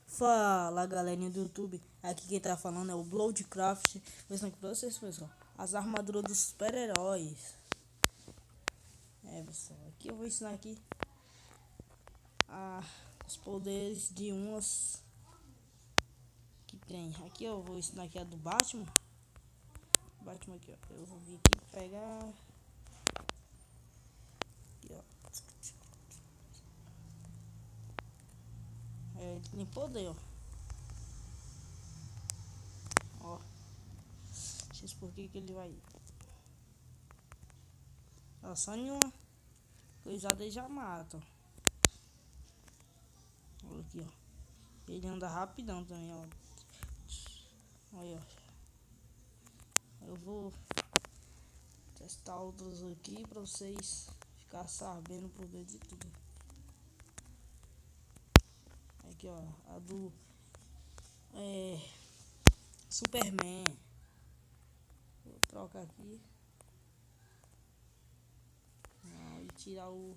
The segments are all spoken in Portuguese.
Fala galerinha do YouTube, aqui quem tá falando é o Bloodcraft. Vou ensinar aqui pra vocês, pessoal, as armaduras dos super-heróis. Pessoal, aqui eu vou ensinar aqui os poderes de umas que tem. Aqui eu vou ensinar aqui a do Batman. Batman aqui, ó. Eu vou vir aqui pegar. Aqui, ó. Ele tem poder, ó. Ó. Deixa eu por que ele vai. Ó, só em uma coisada ele já mata. Olha aqui, ó. Ele anda rapidão também, ó. Olha, ó. Eu vou testar outros aqui pra vocês ficar sabendo o poder de tudo. Aqui, ó. A do Superman. Vou trocar aqui. E tirar o.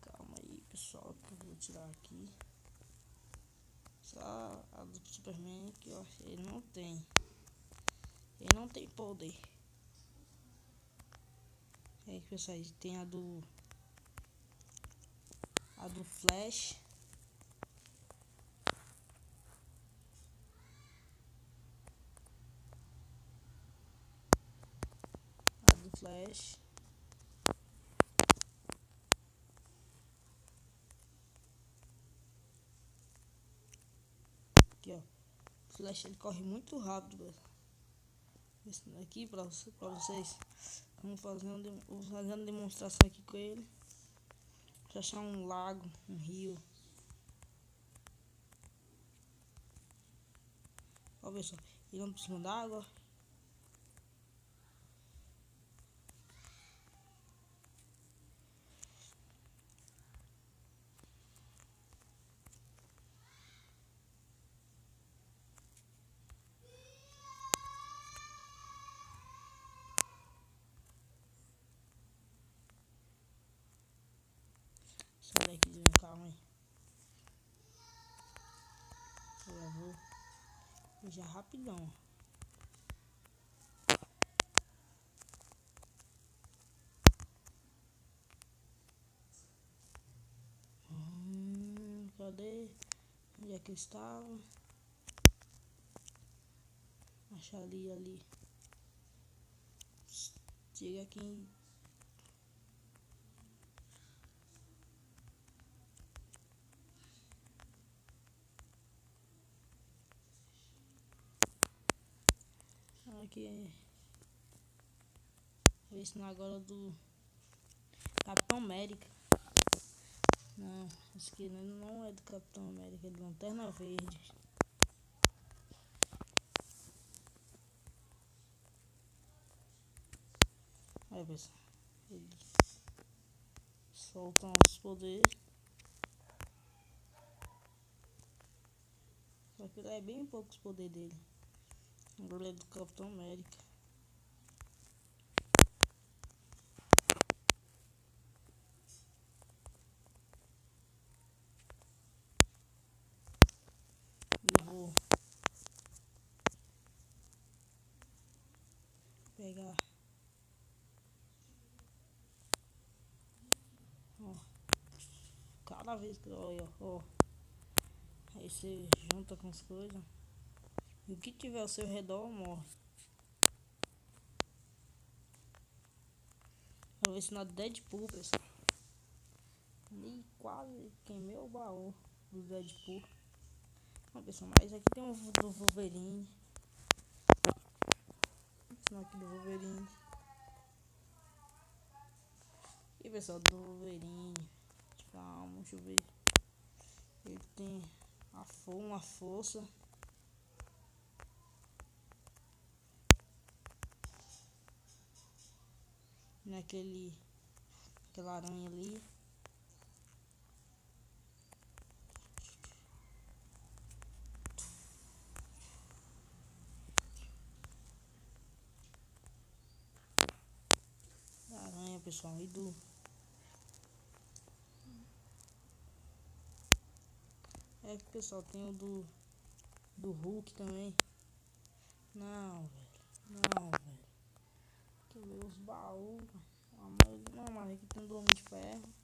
Calma aí, pessoal, que eu vou tirar aqui. Só a do Superman que eu achei. Ele não tem. Ele não tem poder. Aí, pessoal, tem a do Flash. A do Flash. Aqui, ó. O Flash ele corre muito rápido. Esse aqui pra vocês. Vamos fazendo demonstração aqui com ele. Pra achar um lago, um rio. Ó, pessoal, ele anda por cima d'água. Sai daqui de mim, calma aí. Eu vou já rapidão. Cadê? Onde é que eu estava? Achar ali. Chega aqui. Aqui. Vou ensinar agora do Capitão América. Não, esse aqui não é do Capitão América, é de Lanterna Verde. Aí, pessoal, ele solta os poderes. Só que é bem poucos os poderes dele. Agora é do Capitão América. Eu vou pegar. Ó, cada vez que olha, ó. Aí você junta com as coisas. E o que tiver ao seu redor morre. Eu vou ensinar Deadpool, pessoal. E quase queimei o baú do Deadpool. Não, pessoal, mas aqui tem um do Wolverine. Vou ensinar aqui do Wolverine. E pessoal, do Wolverine. Calma, deixa eu ver. Ele tem uma força. Aquela aranha ali. pessoal. E do... É, pessoal, tem o do Hulk também. Não, velho. Não, velho. Deixa eu ver os baús. Não, mas aqui tem do Homem de Ferro.